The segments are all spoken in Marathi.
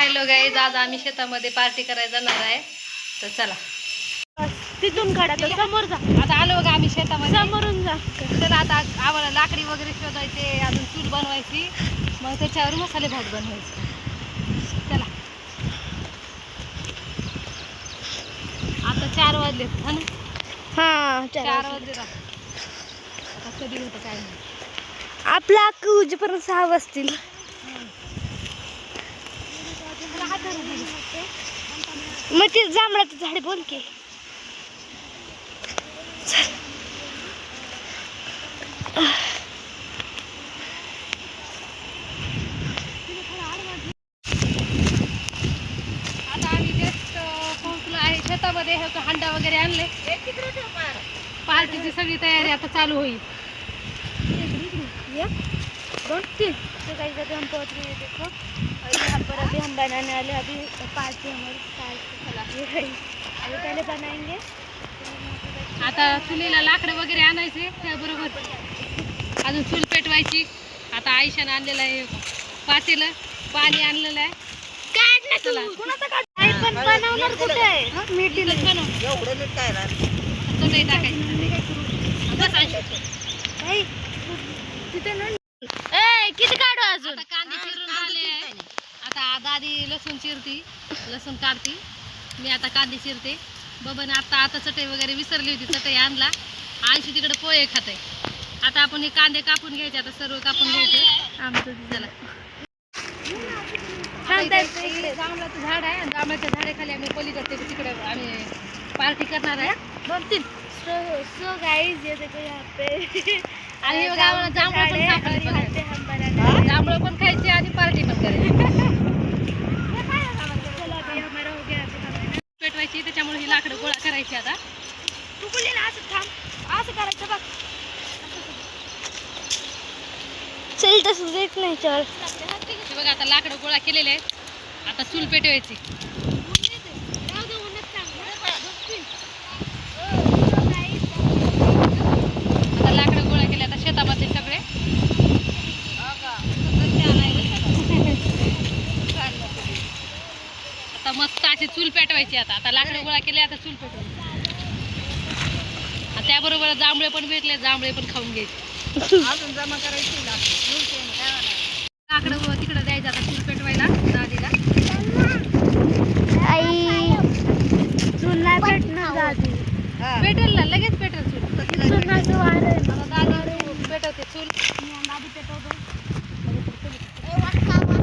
हॅलो गाईज, आज आम्ही शेतामध्ये पार्टी करायला जाणार आहे. तर चला तिथून काढा तर समोर जा. आता आलो बघा आम्ही शेतामध्ये. समोरून जा. चला आता आम्हाला लाकडी वगैरे शोधायचे, अजून चूल बनवायची, मग त्याच्यावर मसाले भात बनवायचे. चला आता 4 वाजले हा ना. हा 4 वाजले. आता कधी होतं काय नाही. आपला उजेपर्यंत 6 वाजतील. मग ते जांभळाचं झाड बोल की. आता आम्ही जस्ट पोहोचलो आहे शेतामध्ये. हे हंडा वगैरे आणले. पार्टीची सगळी तयारी आता चालू होईल. तो गाइस अभी हम पहुंच गए देखो, और यहाँ पर अभी हम बनाने वाले, अभी पार्टी हमारी स्टार्ट चला है। अभी पहले बनाएंगे. आता चुलीला लाकडं वगैरे आणायचे, त्याबरोबर अजून चूल पेटवायची. आता आयशाने आणलेलं आहे पातेलं, पाणी आणलेलं आहे. काढ ना तू. कोणाचा काढ? आई पण बनवणार कुठे आहे? हां मीठीला बनव. एवढं मीठ काय राहतं? कढई टाकायची. बस आयशा. आई तिथे ना. ए किती काढू अजून? आता कांदे चिरून झाले. आता दादी लसूण चिरती, लसूण काढती. मी आता कांदे चिरते. बबन आता चटई वगैरे विसरली होती, चटई आणला. आयशी तिकडे पोहे खाते. आता आपण हे कांदे कापून घ्यायचे. आता सर्व कापून घ्यायचे. आमचं चला. जांभळाचं झाड आहे. जांभळाच्या झाडाखाली आम्ही पलीकडे तिकडे आम्ही पार्टी करणार आहे. 2-3. सो गाइस ये देखो यहाँ पे आणि बघा आम्हाला जांभळं पण सापडले हम बघा. बनाने जांभळं पण खायची आणि पार्टी पण करायची. चलो अभी हमारा हो गया. पेटवायची, त्याच्यामुळे ही लाकडं गोळा करायची. आता तू बोलली ना असं थांब, असं करायचं बघ. चल तसं देत नाही. चल हे बघा आता लाकडं गोळा केलेले आहेत. आता चूल पेटवायची. आता लाकडं गोळा केले. आता शेतामध्ये सगळे आता मस्त अशी चूल पेटवायची. आता लाकडं गोळा केले. आता चूल पेटवायची. त्याबरोबर जांभळे पण भेटले, जांभळे पण खाऊन घ्यायचे. अजून जमा करायची लाकडं तिकडे द्यायचं आता चूल पेटवायला दादीला. आई चूल नाही पेटणार दादी. पेटेल ना, लगेच पेटेल चूल. चुनाचं वार आहे. आता दादी पेटवते चूल. दादी पेटवतो.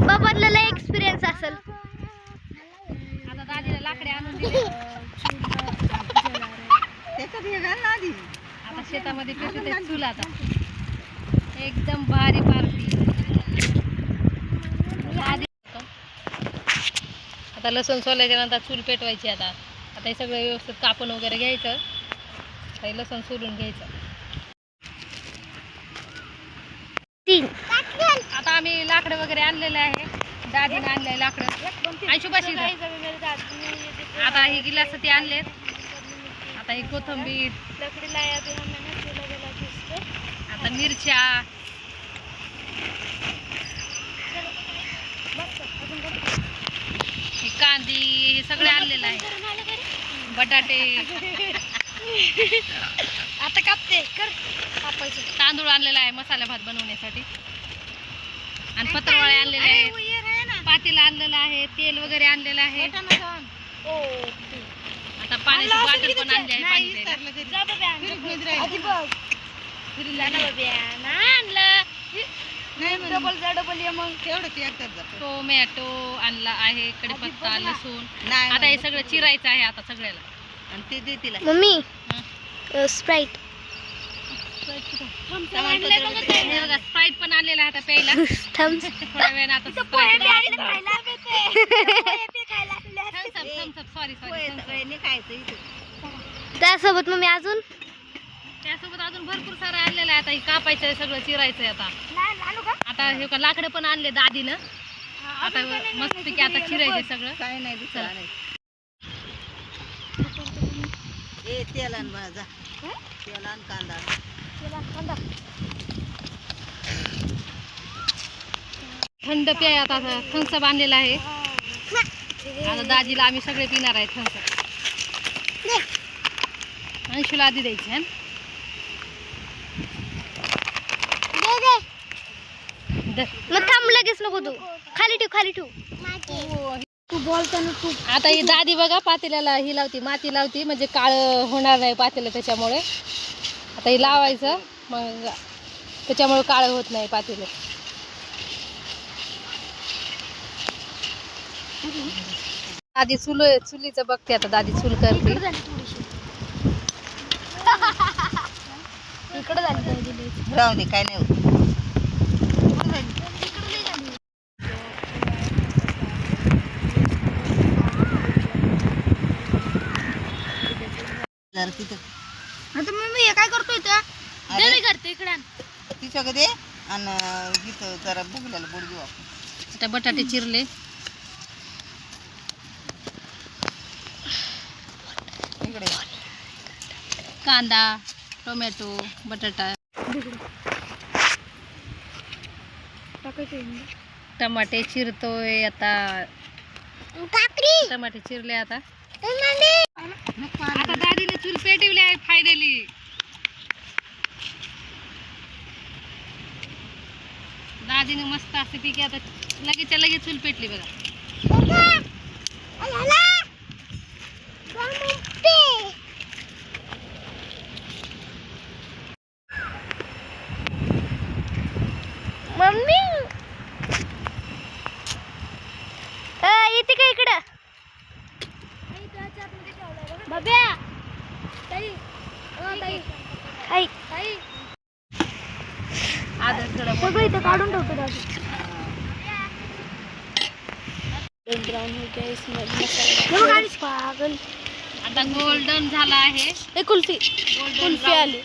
बाबाला एक्सपिरियन्स असेल. आता दादीला लाकडे आणून दिले. त्याच्यात हे घाल ना आधी. आता शेतामध्ये पेटवते चूल. आता एकदम भारी पार्टी. आता लसूण सोलायच्या नंतर चूल पेटवायची. आता हे सगळं व्यवस्थित कापून वगैरे घ्यायचं. काही लसूण सोलून घ्यायचं. आता आम्ही लाकडं वगैरे आणलेलं आहे. दादीने आणलंय लाकडं. आयशुबाशी आता ही गिलास ते आणलेत. आता ही कोथिंबीर, आता मिरच्या, हे कांदी, हे सगळे आणलेलं आहे. बटाटे आता कापते कर. तांदूळ आणलेला आहे मसाला भात बनवण्यासाठी. आणि पत्रवाळे आणलेले आहेत. पातेलं आणलेलं आहे. तेल वगैरे आणलेलं आहे. आता पाण्याची बॉटल पण आणली आहे पाणी द्यायला. डबल ये मग टोमॅटो आणला आहे, कढीपत्ता, लसूण. आता हे सगळं चिरायचं आहे आता सगळ्याला. आणि ते दे तिला. मम्मी स्प्राईट हे बघा स्प्राईट पण आणलेला आहे आता प्यायला. थम्स थोड्या वेळाने आता स्प्राईट. सॉरी खायचं इथे. त्यासोबत मम्मी अजून त्यासोबत अजून भरपूर सारं आणलेलं आहे. आता हे कापायचं आहे, सगळं चिरायचं आहे. आता हे का लाकडं पण आणले दादीनं. आता मस्तपैकी आता चिरायचे सगळं. काय नाही दुसरं नाही. ए तेल आण बा जा. तेल आण, कांदा. थंड प्याय आता थम्सअप आणलेला आहे. आता दाजीला आम्ही सगळे पिणार आहे थम्सअप. अंशूला आधी द्यायची है मग थांब लगेच नको तू खाली ठेव तू बोलताना तू. आता ही दादी बघा पातेल्याला ही लावती, माती लावती, म्हणजे काळ होणार नाही पातेलं त्याच्यामुळे. आता ही लावायचं, मग त्याच्यामुळे काळ होत नाही पातेलं. दादी चुलीचं बघते आता, दादी चूल करते. इकडे झाली राहू दे, काय नाही होत. जरा तिथं आता मम्मी हे काय करतोय अरे, करते इकडे तिच्याकडे आणि इथं जरा बुगल्याला बोट घेऊ आपण. आता बटाटे चिरले, इकडे कांदा, टोमॅटो, बटाटा, टमाटे चिरतोय आता. टमाटे चिरले आता. आता दादीने चूल पेटवली आहे फायनली. दादीने मस्त असते की आता लगेच लगेच चूल पेटली बघा. मम्मी येते का इकडं बब्या सगळं इथं काढून ठेवतो दादी. पागल आता गोल्डन झाला आहे. हे कुल्फी गोल्डन आली.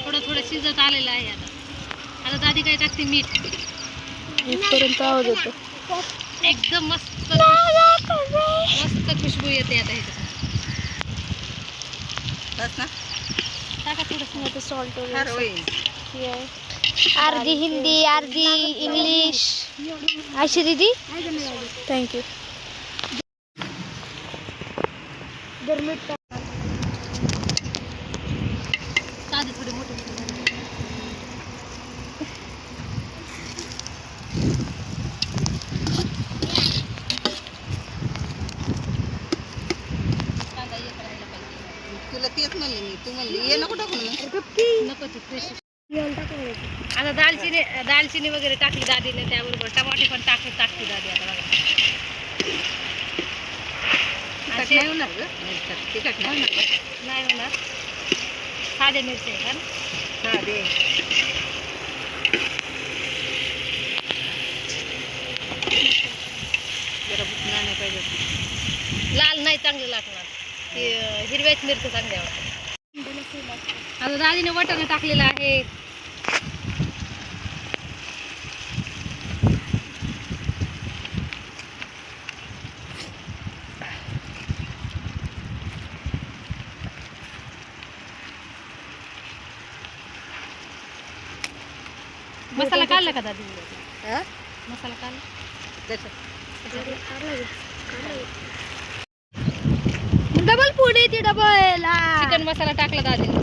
थोडं थोडं शिजत आलेलं आहे. आता दादी काय टाकते, मीठ. इथपर्यंत आवाज येतो. एकदम मस्त मस्त खुशबू येते आता ह्याच्यात. बस ना. टाका थोडंसं. आता सॉल्ट फार होईल. अर्धी हिंदी अर्धी इंग्लिश. आशी दीदी थँक्यू. दादी थोडी मोठी कांदा एक राहिला पाहिजे. तुला तेच म्हणले मी, तू म्हणली ये नको टाकून मग. नको ती फ्रेश. आता दालचिनी वगैरे टाकली दादीने, त्याबरोबर टमाटे पण टाकली दादी. आता बघा तिखट नाही होणार ग. तिखट नाही होणार बस. नाही होणार. साधे मिरची आहे का? साधे. जरा बुकना नाही पाहिजे. लाल नाही चांगले लागणार, हिरव्याच मिरची चांगल्या वाटतात. आता दादीने वाटाणा टाकलेला आहे. मसाला काढला का दादी? मसाला काढला. डबल पुढे ती डबल चिकन मसाला टाकला दादीने.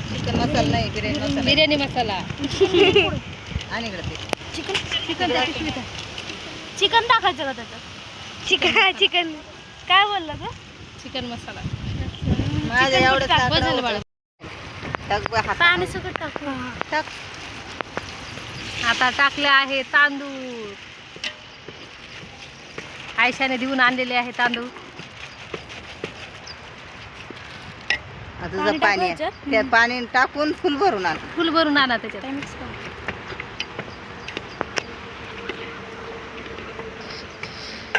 चिकन मसाला नाही, बिर्याणी मसाला. बिर्याणी मसाला. आणि इकडे ते चिकन त्या पिशवीत आहे. चिकन टाकायचं का त्याच्यात? चिकन काय बोलला का? चिकन मसाला. माझं एवढं बस झालं बाळा. टाक बा हातात. पाणी सगळं टाकू. टाक. आता टाकले आहे तांदूळ. आयशाने देऊन आणलेले आहे तांदूळ. आता जर पाणी आहे, त्या पाणी टाकून फुल भरून आण. फुल भरून आणा त्याच्यात.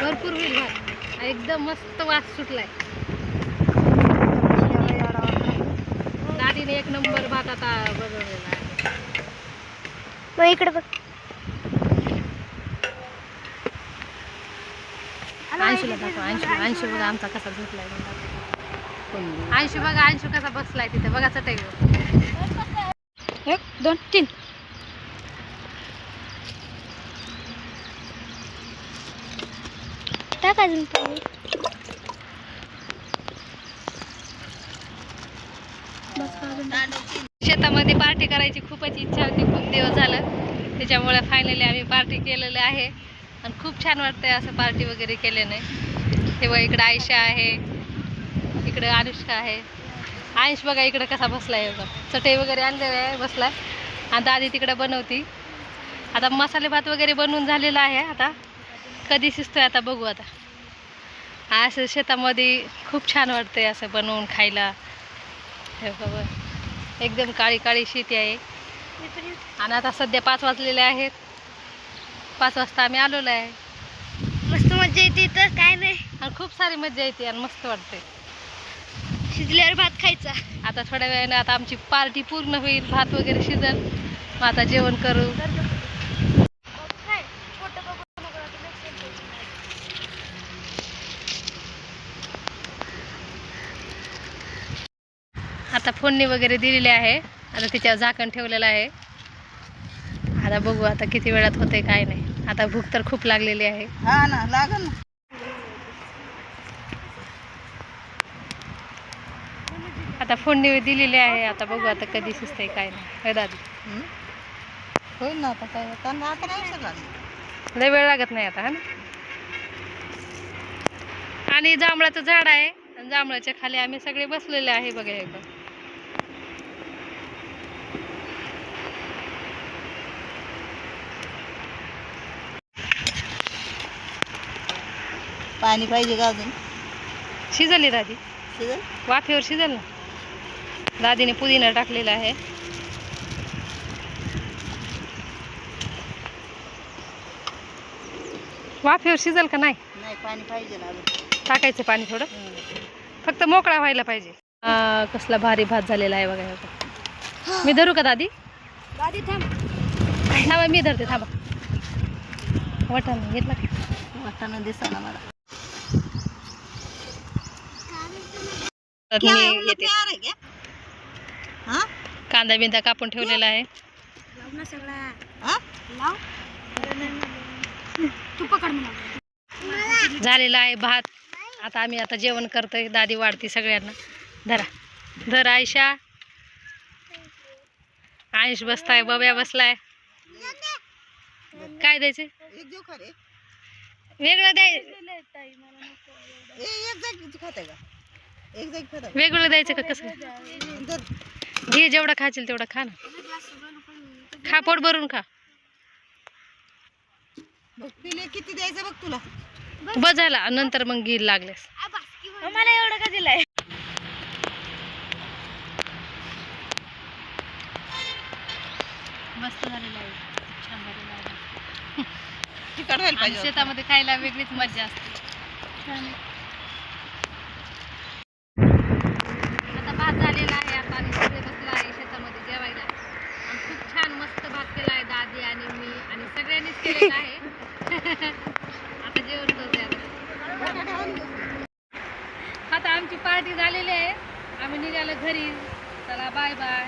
भरपूर होईल भात. एकदम मस्त वास सुटलाय. दादीने एक नंबर भात आता बनवलेला आहे. मग इकडे बघ. अंशूला दाखव. अंशू बघा आमचा कसा झोपलाय. अंशू बघा, अंशू कसा बसलाय तिथे बघा चटईवर. 1 2 3. टाक अजून पाणी. बस का अजून टाक. शेतामध्ये पार्टी करायची खूपच इच्छा होती, खूप दिवस झालं. त्याच्यामुळे फायनली आम्ही पार्टी केलेली आहे आणि खूप छान वाटतंय असं पार्टी वगैरे केल्याने. तेव्हा इकडं आयशा आहे, इकडं अनुष्का आहे. आयुष बघा इकडं कसा बसलाय, चटई वगैरे आणलेली आहे, बसलाय. आणि दादी तिकडं बनवती. आता मसाले भात वगैरे बनवून झालेला आहे. आता कधी शिजतोय आता बघू. आता असं शेतामध्ये खूप छान वाटतंय असं बनवून खायला. हे बघा एकदम काळी काळी शेती आहे. आणि आता सध्या 5 वाजलेले आहेत. 5 वाजता आम्ही आलेलो आहे. मस्त मजा येते तर काय नाही. आणि खूप सारी मजा येते आणि मस्त वाटते. शिजल्यावर भात खायचा. आता थोड्या वेळाने आता आमची पार्टी पूर्ण होईल, भात वगैरे शिजल, मग आता जेवण करू. आता फोडणी वगैरे दिलेली आहे. आता तिच्यावर झाकण ठेवलेलं आहे. आता बघू आता किती वेळात होते काय नाही. आता भूक तर खूप लागलेली आहे. हा ना, लागल ना. आता फोडणी दिलेली आहे. आता बघू आता कधी शिजते काय नाही. हे दादी होईल ना आता काय, त्यांना आता नाही सगळं. लय वेळ लागत नाही आता, हा ना. आणि जांभळाचं झाड आहे आणि जांभळाच्या खाली आम्ही सगळे बसलेले आहे बघा. एकदम पाणी पाहिजे का अजून? शिजली दादी, शिजेल? वाफेवर शिजल ना. दादीने पुदिना टाकलेला आहे. वाफेवर शिजल का नाही? नाही, पाणी पाहिजे ना अजून. टाकायचं पाणी थोडं, फक्त मोकळा व्हायला पाहिजे. कसला भारी भात झालेला आहे बघा. मी धरू का दादी? दादी थांब. थांबा मी धरते, थांबा. वाटाणा घेतला का? वाटाणा दिसाना मला. मी येते. कांदा बिंदा कापून ठेवलेला आहे. झालेला आहे भात. आता आम्ही आता जेवण करतोय. दादी वाढते सगळ्यांना. धरा धर आयशा. आयुष बसताय, बब्या बसलाय. काय द्यायचे? वेगळं वेगवेगळं द्यायचं का कसं? घे जेवढा खाशील तेवढा खा ना. खा, पोट भरून खा. किती द्यायचं बघ तुला. बस झाला, नंतर मग घी लागलेस. मला एवढं का दिलंय? मस्त झालेला आहे, छान झालेला आहे. तिखट व्हायला पाहिजे. शेतामध्ये खायला वेगळीच मजा असते. आता भात झालेला आहे. आता आम्ही सगळे बसलो आहे शेतामध्ये जेवायला. आणि खूप छान मस्त भात केला आहे दादी आणि मी आणि सगळ्यांनीच केलेला आहे. आता जेवण करतोय. आता आमची पार्टी झालेली आहे. आम्ही निघालो घरी. चला बाय बाय.